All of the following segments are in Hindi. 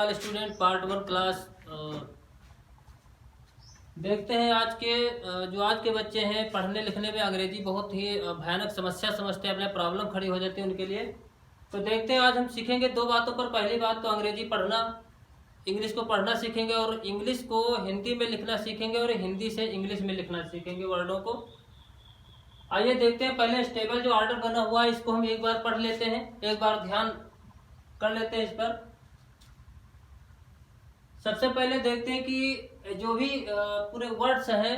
All student part 1 class. देखते हैं आज के बच्चे हैं पढ़ने लिखने में अंग्रेजी बहुत ही भयानक समस्या समझते हैं, अपने प्रॉब्लम खड़ी हो जाती है उनके लिए। तो देखते हैं आज हम सीखेंगे दो बातों पर। पहली बात तो अंग्रेजी पढ़ना, इंग्लिश को पढ़ना सीखेंगे और इंग्लिश को हिंदी में लिखना सीखेंगे और हिंदी से इंग्लिश में लिखना सीखेंगे वर्डों को। आइए देखते हैं, पहले स्टेबल जो ऑर्डर बना हुआ है इसको हम एक बार पढ़ लेते हैं, एक बार ध्यान कर लेते हैं इस पर। सबसे पहले देखते हैं कि जो भी पूरे वर्ड्स हैं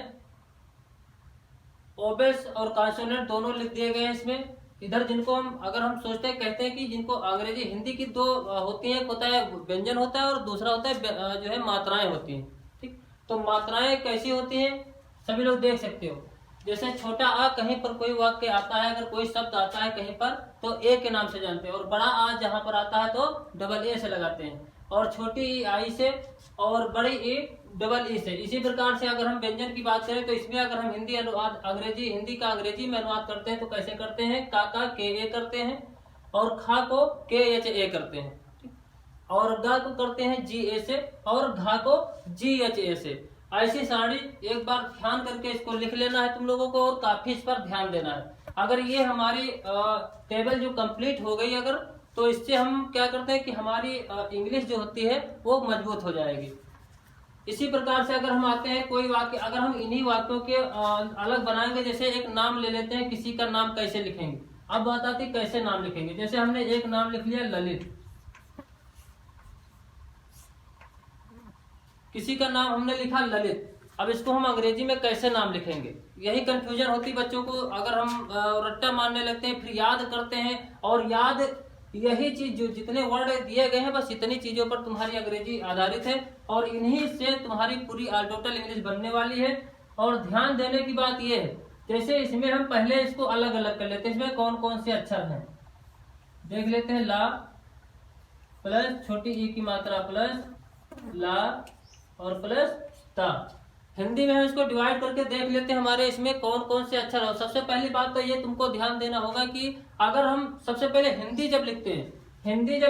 ओबेस और कॉन्सोनेंट दोनों लिख दिए गए हैं इसमें। इधर जिनको हम अगर हम सोचते हैं कहते हैं कि जिनको अंग्रेजी हिंदी की दो होती हैं, एक होता है व्यंजन होता है और दूसरा होता है जो है मात्राएं होती हैं। ठीक, तो मात्राएं कैसी होती हैं सभी लोग देख सकते हो। जैसे छोटा आ कहीं पर कोई वाक्य आता है, अगर कोई शब्द आता है कहीं पर तो ए के नाम से जानते हैं, और बड़ा आ जहां पर आता है तो डबल ए से लगाते हैं, और छोटी ई आई से और बड़ी ई डबल ई से। इसी प्रकार से अगर हम व्यंजन की बात करें तो इसमें अगर हम हिंदी अनुवाद हिंदी का अंग्रेजी में अनुवाद करते हैं तो कैसे करते हैं, का के ए करते हैं और खा को के एच ए करते हैं, और गा को करते हैं जी ए से और घा को जी एच ए से। ऐसी सारी एक बार ध्यान करके इसको लिख लेना है तुम लोगों को, और काफी इस पर ध्यान देना है। अगर ये हमारी टेबल जो कंप्लीट हो गई अगर, तो इससे हम क्या करते हैं कि हमारी इंग्लिश जो होती है वो मजबूत हो जाएगी। इसी प्रकार से अगर हम आते हैं कोई वाक्य, अगर हम इन्हीं वाक्यों के अलग बनाएंगे, जैसे एक नाम ले लेते हैं, किसी का नाम कैसे लिखेंगे। अब बात आती है कैसे नाम लिखेंगे। जैसे हमने एक नाम लिख लिया ललित, किसी का नाम हमने लिखा ललित। अब इसको हम अंग्रेजी में कैसे नाम लिखेंगे, यही कंफ्यूजन होती बच्चों को। अगर हम रट्टा मारने लगते हैं फिर याद करते हैं, और याद यही चीज जो जितने वर्ड दिए गए हैं बस इतनी चीजों पर तुम्हारी अंग्रेजी आधारित है, और इन्हीं से तुम्हारी पूरी टोटल इंग्लिश बनने वाली है। और ध्यान देने की बात यह है, जैसे इसमें हम पहले इसको अलग अलग कर लेते हैं, इसमें कौन कौन से अक्षर हैं देख लेते हैं। ला प्लस छोटी ई की मात्रा प्लस ला और प्लस ता। हिंदी में हम इसको डिवाइड करके देख लेते हैं हमारे इसमें कौन कौन से अक्षर हो। सबसे पहली बात तो ये तुमको ध्यान देना होगा कि अगर हम सबसे पहले हिंदी जब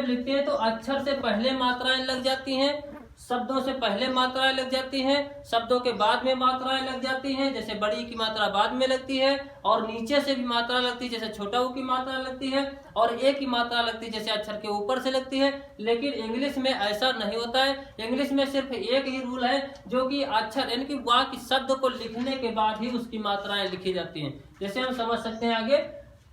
लिखते हैं तो अक्षर से पहले मात्राएं लग जाती हैं, शब्दों से पहले मात्राएं लग जाती हैं, शब्दों के बाद में मात्राएं लग जाती हैं, जैसे बड़ी की मात्रा बाद में लगती है, और नीचे से भी मात्रा लगती है जैसे छोटा ऊ की मात्रा लगती है, और ए की मात्रा लगती है जैसे अक्षर के ऊपर से लगती है। लेकिन इंग्लिश में ऐसा नहीं होता है। इंग्लिश में सिर्फ एक ही रूल है, जो कि अक्षर यानी कि वाक्य शब्द को लिखने के बाद ही उसकी मात्राएं लिखी जाती हैं। जैसे हम समझ सकते हैं आगे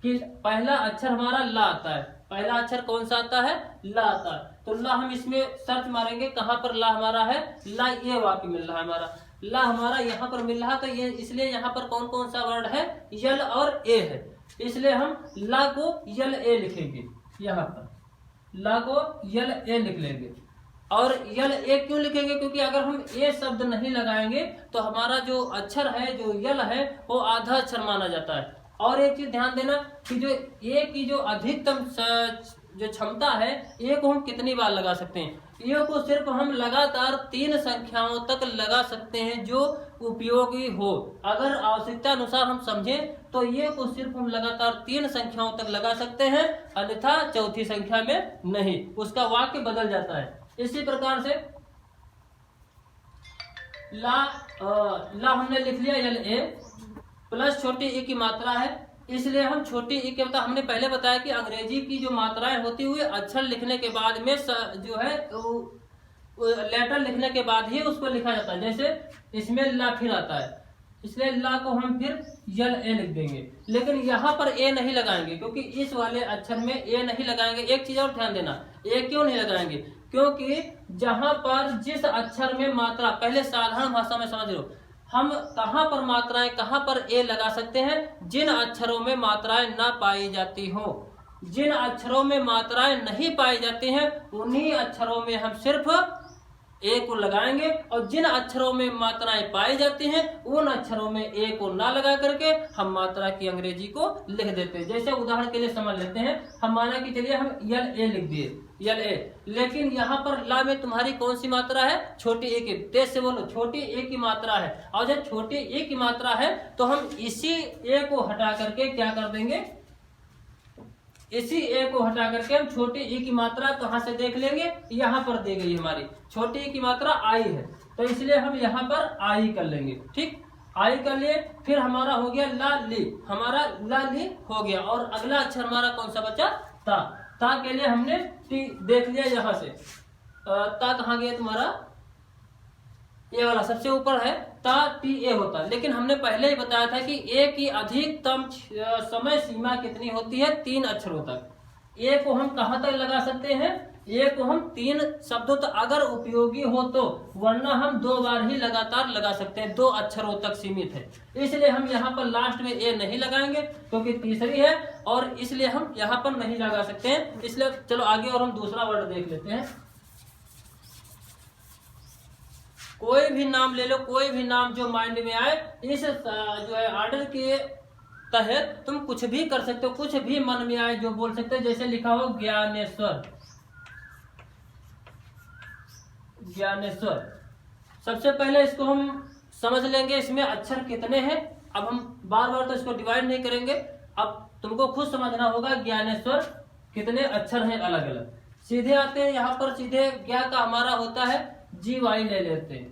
कि पहला अक्षर हमारा ला आता है, पहला अक्षर कौन सा आता है, ला आता है। तो ला हम इसमें सर्च मारेंगे कहां पर ला हमारा है, ला ये वाक्य मिल रहा है हमारा, ला हमारा यहाँ पर मिल रहा। तो ये इसलिए यहाँ पर कौन कौन सा वर्ड है, यल और ए है, इसलिए हम ला को यल ए लिखेंगे। यहाँ पर ला को यल ए लिख लेंगे। और यल ए क्यों लिखेंगे, क्योंकि अगर हम ए शब्द नहीं लगाएंगे तो हमारा जो अक्षर है, जो यल है, वो आधा अक्षर माना जाता है। और एक चीज ध्यान देना कि जो ए की जो अधिकतम जो क्षमता है, ए को हम कितनी बार लगा सकते हैं। ए को सिर्फ हम लगातार 3 संख्याओं तक लगा सकते हैं जो उपयोगी हो। अगर आवश्यकता अनुसार हम समझें तो ये को सिर्फ हम लगातार 3 संख्याओं तक लगा सकते हैं, अन्यथा चौथी संख्या में नहीं, उसका वाक्य बदल जाता है। इसी प्रकार से ला हमने लिख लिया यल ए प्लस छोटी ई की मात्रा है, इसलिए हम छोटी ई के हमने पहले बताया कि अंग्रेजी की जो मात्राएं होती हुई अक्षर लिखने के बाद में जो है लेटर लिखने के बाद ही उसको लिखा जाता है। जैसे इसमें ला फिर आता है, इसलिए ला को हम फिर यल ए लिख देंगे, लेकिन यहाँ पर ए नहीं लगाएंगे, क्योंकि इस वाले अक्षर में ए नहीं लगाएंगे। एक चीज और ध्यान देना, ए क्यों नहीं लगाएंगे, क्योंकि जहां पर जिस अक्षर में मात्रा, पहले साधारण भाषा में समझ लो, हम कहां पर मात्राएं, कहां पर ए लगा सकते हैं, जिन अक्षरों में मात्राएं ना पाई जाती हो। जिन अक्षरों में मात्राएं नहीं पाई जाती हैं उन्हीं अक्षरों में हम सिर्फ ए को लगाएंगे, और जिन अक्षरों में मात्राएं पाई जाती हैं उन अक्षरों में ए को ना लगा करके हम मात्रा की अंग्रेजी को लिख देते हैं। जैसे उदाहरण के लिए समझ लेते हैं, हम माना कि चलिए हम यल ए लिख दिए, यल ए, लेकिन यहाँ पर ला में तुम्हारी कौन सी मात्रा है, छोटी ए की। तेज से बोलो, छोटी ए की मात्रा है। और जब छोटी ए की मात्रा है तो हम इसी ए को हटा करके क्या कर देंगे, इसी ए को हटा करके हम छोटी ई की मात्रा कहाँ से देख लेंगे, यहाँ पर दी गई हमारी छोटी ई की मात्रा आई है, तो इसलिए हम यहाँ पर आई कर लेंगे। ठीक, आई कर लिए। फिर हमारा हो गया ला ली, हमारा ला ली हो गया। और अगला अक्षर हमारा कौन सा बचा, ता। ता के लिए हमने टी देख लिया यहाँ से। ता कहाँ गया तुम्हारा, ये वाला सबसे ऊपर है, ता टी ए होता है। लेकिन हमने पहले ही बताया था कि ए की अधिकतम समय सीमा कितनी होती है, 3 अक्षरों तक। ए को हम कहाँ तक लगा सकते हैं, ए को हम 3 शब्दों तक अगर उपयोगी हो तो, वरना हम 2 बार ही लगातार लगा सकते हैं, 2 अक्षरों तक सीमित है। इसलिए हम यहाँ पर लास्ट में ए नहीं लगाएंगे क्योंकि तीसरी है, और इसलिए हम यहाँ पर नहीं लगा सकते हैं। इसलिए चलो आगे और हम दूसरा वर्ड देख लेते हैं। कोई भी नाम ले लो, कोई भी नाम जो माइंड में आए, इस जो है ऑर्डर के तहत तुम कुछ भी कर सकते हो, कुछ भी मन में आए जो बोल सकते हो। जैसे लिखा हो ज्ञानेश्वर, ज्ञानेश्वर। सबसे पहले इसको हम समझ लेंगे इसमें अक्षर कितने हैं। अब हम बार बार तो इसको डिवाइड नहीं करेंगे, अब तुमको खुद समझना होगा ज्ञानेश्वर कितने अक्षर हैं अलग अलग। सीधे आते हैं यहाँ पर, सीधे ज्ञा का हमारा होता है जी वाई ले लेते हैं।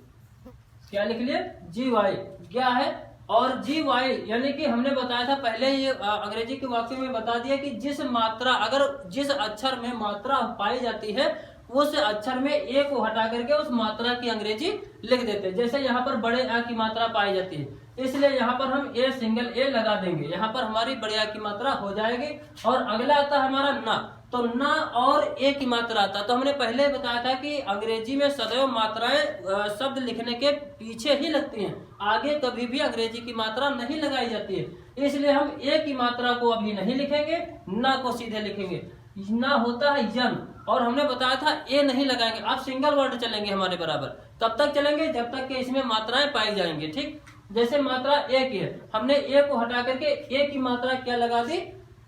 क्या लिख लिए, जी वाई क्या है, और जी वाई यानी कि हमने बताया था पहले ही अंग्रेजी के वाक्य में बता दिया कि जिस मात्रा, अगर जिस अक्षर में मात्रा पाई जाती है उस अक्षर में ए को हटा करके उस मात्रा की अंग्रेजी लिख देते हैं। जैसे यहाँ पर बड़े आ की मात्रा पाई जाती है, इसलिए यहाँ पर हम ए सिंगल ए लगा देंगे, यहाँ पर हमारी बड़े आ की मात्रा हो जाएगी। और अगला आता है हमारा ना, तो ना और ए की मात्रा आता। तो हमने पहले बताया था कि अंग्रेजी में सदैव मात्राएं शब्द लिखने के पीछे ही लगती हैं, आगे कभी भी अंग्रेजी की मात्रा नहीं लगाई जाती है। इसलिए हम ए की मात्रा को अभी नहीं लिखेंगे, ना को सीधे लिखेंगे। ना होता है यन, और हमने बताया था ए नहीं लगाएंगे। आप सिंगल वर्ड चलेंगे हमारे बराबर, तब तक चलेंगे जब तक कि इसमें मात्राएं पाई जाएंगी। ठीक, जैसे मात्रा ए की है, हमने ए को हटा करके ए की मात्रा क्या लगा दी,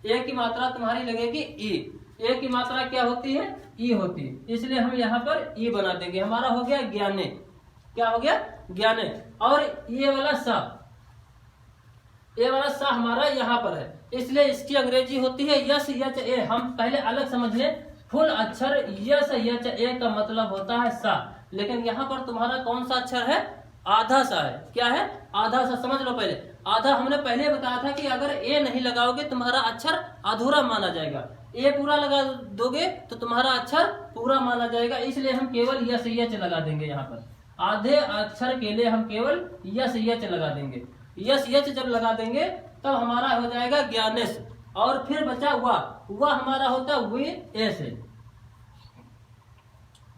ए की मात्रा तुम्हारी लगेगी ई। ए की मात्रा क्या होती है, ई होती है, इसलिए हम यहाँ पर ई बना देंगे। हमारा हो गया ज्ञाने, क्या हो गया, ज्ञाने। और ये वाला सा, ये वाला सा हमारा यहाँ पर है, इसलिए इसकी अंग्रेजी होती है यस यच ए। हम पहले अलग समझ लें, फुल अक्षर यस यच ए का मतलब होता है सा, लेकिन यहाँ पर तुम्हारा कौन सा अक्षर है, आधा सा है। क्या है, आधा सा। समझ लो पहले, आधा हमने पहले बताया था कि अगर ए नहीं लगाओगे तुम्हारा अक्षर अधूरा माना जाएगा, ए पूरा लगा दोगे तो तुम्हारा अक्षर पूरा माना जाएगा। इसलिए हम केवल यस यच लगा देंगे। यहाँ पर आधे अक्षर के लिए हम केवल यस यच लगा देंगे। यस यच जब लगा देंगे तब हमारा हो जाएगा ज्ञानेश। और फिर बचा हुआ हमारा होता है वी ऐसे,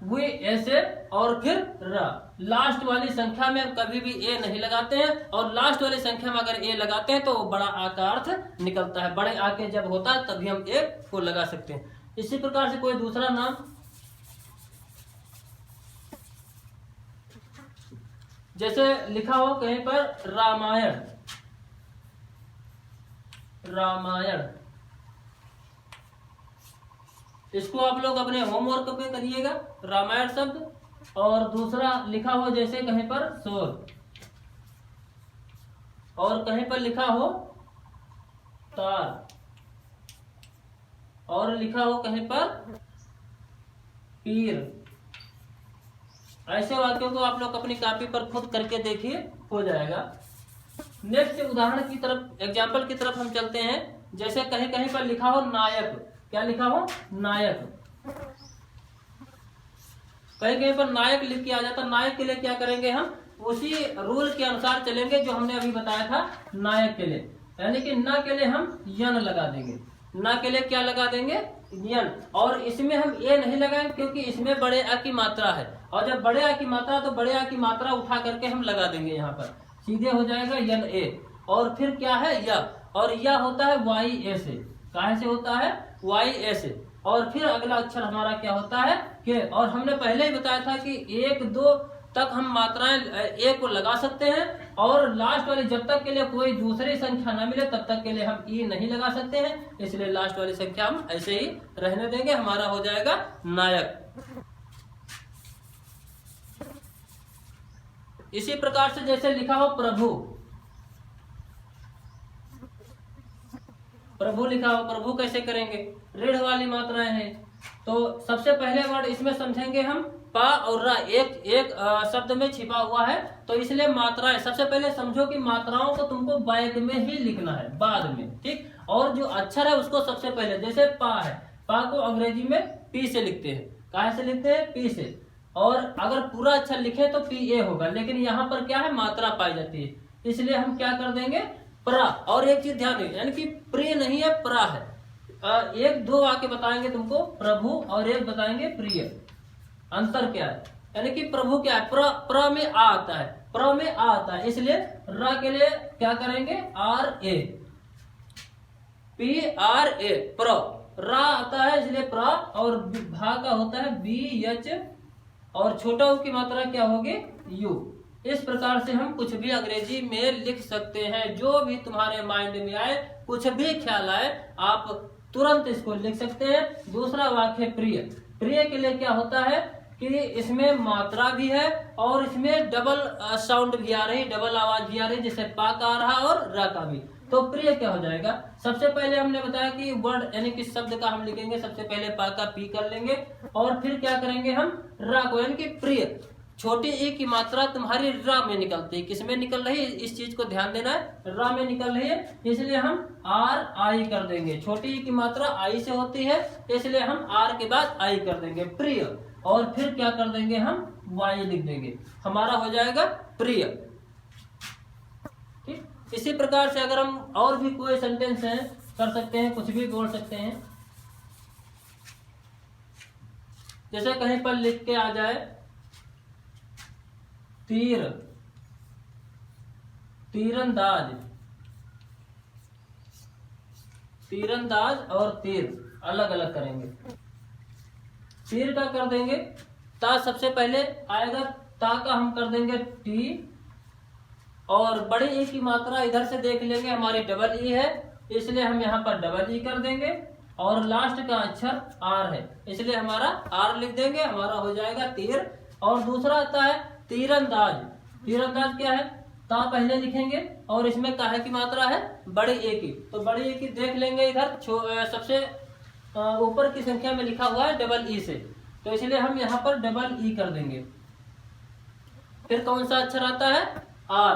वी ऐसे, और फिर र। लास्ट वाली संख्या में कभी भी ए नहीं लगाते हैं, और लास्ट वाली संख्या में अगर ए लगाते हैं तो बड़ा आ का अर्थ निकलता है। बड़े आ के जब होता है तभी हम ए को लगा सकते हैं। इसी प्रकार से कोई दूसरा नाम, जैसे लिखा हो कहीं पर रामायण, रामायण, इसको आप लोग अपने होमवर्क पे करिएगा, रामायण शब्द। और दूसरा लिखा हो जैसे कहीं पर शोर, और कहीं पर लिखा हो तार, और लिखा हो कहीं पर पीर। ऐसे वाक्यों को आप लोग अपनी कॉपी पर खुद करके देखिए, हो जाएगा। नेक्स्ट उदाहरण की तरफ, एग्जाम्पल की तरफ हम चलते हैं। जैसे कहीं कहीं पर लिखा हो नायक, क्या लिखा हो, नायक। कहीं कहीं पर नायक लिख के आ जाता, नायक के लिए क्या करेंगे, हम उसी रूल के अनुसार चलेंगे जो हमने अभी बताया था नायक के लिए। यानी कि ना के लिए हम यन लगा देंगे, ना के लिए क्या लगा देंगे, यन। और इसमें हम ए नहीं लगाएंगे क्योंकि इसमें बड़े आ की मात्रा है, और जब बड़े आ की मात्रा तो बड़े आ की मात्रा उठा करके हम लगा देंगे। यहाँ पर सीधे हो जाएगा यन ए। और फिर क्या है, या, और या होता है वाई ए से। कहाँ से होता है, वाई ए से। और फिर अगला अक्षर हमारा क्या होता है, के। और हमने पहले ही बताया था कि 1 2 तक हम मात्राएं ए को लगा सकते हैं, और लास्ट वाली जब तक के लिए कोई दूसरी संख्या न मिले तब तक के लिए हम ई नहीं लगा सकते हैं। इसलिए लास्ट वाली संख्या हम ऐसे ही रहने देंगे, हमारा हो जाएगा नायक। इसी प्रकार से जैसे लिखा हो प्रभु, प्रभु लिखा हो, प्रभु कैसे करेंगे, ऋण वाली मात्राएं हैं। तो सबसे पहले वर्ड इसमें समझेंगे हम पा और रा, एक शब्द में छिपा हुआ है, तो इसलिए मात्राएं सबसे पहले समझो कि मात्राओं को तुमको बैक में ही लिखना है, बाद में, ठीक। और जो अक्षर है उसको सबसे पहले, जैसे पा है, पा को अंग्रेजी में पी से लिखते हैं, कहाँ से लिखते हैं, पी से। और अगर पूरा अक्षर लिखे तो पी ए होगा, लेकिन यहाँ पर क्या है, मात्रा पाई जाती है, इसलिए हम क्या कर देंगे, प्रा। और एक चीज ध्यान दें, यानी कि प्रिय नहीं है, प्रा है। एक दो वाक्य बताएंगे तुमको, प्रभु और एक बताएंगे प्रिय। अंतर क्या है, यानी कि प्रभु क्या है, प्र में आ आता है, प्र में आ आता है, इसलिए रा के लिए क्या करेंगे, R A, P R A, प्र। रा आता है इसलिए प्र, और भा का होता है बी एच, और छोटा ऊ की मात्रा क्या होगी, यू। इस प्रकार से हम कुछ भी अंग्रेजी में लिख सकते हैं, जो भी तुम्हारे माइंड में आए, कुछ भी ख्याल आए, आप तुरंत इसको लिख सकते हैं। दूसरा वाक्य प्रिय। प्रिय के लिए क्या होता है कि इसमें मात्रा भी है और इसमें डबल साउंड भी आ रही, डबल आवाज भी आ रही, जैसे पा का आ रहा और रा का भी। तो प्रिय क्या हो जाएगा, सबसे पहले हमने बताया कि वर्ड यानी कि शब्द का हम लिखेंगे, सबसे पहले पा का पी कर लेंगे, और फिर क्या करेंगे हम, रा को, यानी कि प्रिय। छोटी ई की मात्रा तुम्हारी रा में निकलती है, किस में निकल रही है, इस चीज को ध्यान देना है, रा में निकल रही है, इसलिए हम आर आई कर देंगे। छोटी ई की मात्रा आई से होती है, इसलिए हम आर के बाद आई कर देंगे, प्रिय। और फिर क्या कर देंगे, हम वाई लिख देंगे, हमारा हो जाएगा प्रिय, ठीक। इसी प्रकार से अगर हम और भी कोई सेंटेंस है कर सकते हैं, कुछ भी बोल सकते हैं, जैसे कहीं पर लिख के आ जाए तीर, तीरंदाज, तीरंदाज और तीर अलग अलग करेंगे। तीर का कर देंगे, ता सबसे पहले आएगा, ता का हम कर देंगे टी, और बड़ी ई की मात्रा इधर से देख लेंगे, हमारी डबल ई है, इसलिए हम यहाँ पर डबल ई कर देंगे, और लास्ट का अक्षर आर है, इसलिए हमारा आर लिख देंगे, हमारा हो जाएगा तीर। और दूसरा आता है तीरंदाज। तीरंदाज क्या है, ता पहले लिखेंगे, और इसमें काहे की मात्रा है, बड़े ए की, तो बड़े ए की देख लेंगे, इधर सबसे ऊपर की संख्या में लिखा हुआ है डबल ई से, तो इसलिए हम यहाँ पर डबल ई कर देंगे। फिर कौन सा अक्षर आता है, आर।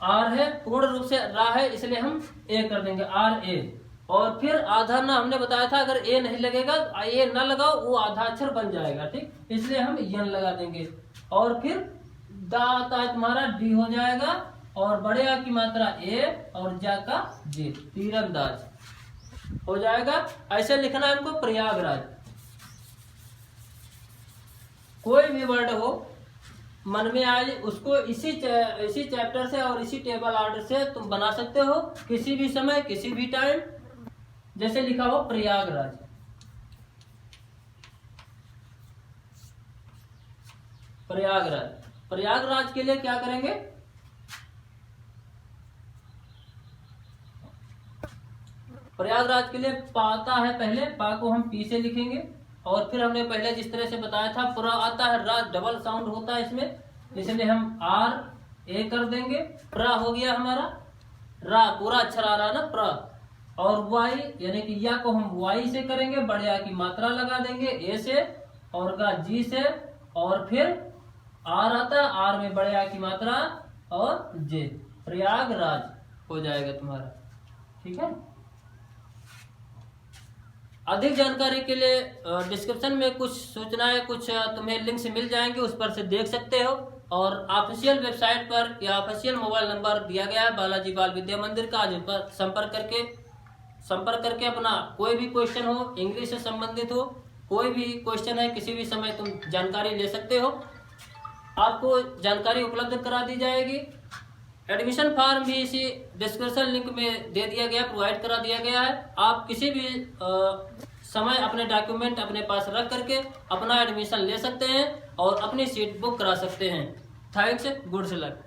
आर है, पूर्ण रूप से रा है, इसलिए हम ए कर देंगे, आर ए। और फिर आधा ना, हमने बताया था अगर ए नहीं लगेगा, ए ना लगाओ, वो आधा अक्षर बन जाएगा, ठीक, इसलिए हम यन लगा देंगे। और फिर दा आता है तुम्हारा डी हो जाएगा, और बड़े आ की मात्रा ए, और जा का जे, तीरंदाज हो जाएगा। ऐसे लिखना है इनको, प्रयागराज। कोई भी वर्ड हो मन में आए, उसको इसी चैप्टर से और इसी टेबल ऑर्डर से तुम बना सकते हो, किसी भी समय, किसी भी टाइम। जैसे लिखा हो प्रयागराज, प्रयागराज। प्रयागराज के लिए क्या करेंगे, प्रयागराज के लिए पाता है, पहले पा को हम पी से लिखेंगे, और फिर हमने पहले जिस तरह से बताया था, पूरा आता है रा, डबल साउंड होता है इसमें, इसलिए हम आर ए कर देंगे, प्रा हो गया हमारा, रा पूरा अक्षर आ रहा है ना, प्रा। और वाई यानी कि या को हम वाई से करेंगे, बड़े आ की मात्रा लगा देंगे ए से, और का जी से, और फिर आर आता है, आर में बड़े आ की मात्रा और जे, प्रयागराज हो जाएगा तुम्हारा, ठीक है। अधिक जानकारी के लिए डिस्क्रिप्शन में कुछ सूचनाएं, कुछ तुम्हें लिंक्स मिल जाएंगे, उस पर से देख सकते हो। और ऑफिशियल वेबसाइट पर या ऑफिशियल मोबाइल नंबर दिया गया है बालाजी बाल विद्या मंदिर का, जिन पर संपर्क करके अपना कोई भी क्वेश्चन हो, इंग्लिश से संबंधित हो, कोई भी क्वेश्चन है, किसी भी समय तुम जानकारी ले सकते हो, आपको जानकारी उपलब्ध करा दी जाएगी। एडमिशन फॉर्म भी इसी डिस्क्रिप्शन लिंक में दे दिया गया, प्रोवाइड करा दिया गया है। आप किसी भी समय अपने डॉक्यूमेंट अपने पास रख करके अपना एडमिशन ले सकते हैं और अपनी सीट बुक करा सकते हैं। Thanks, good luck.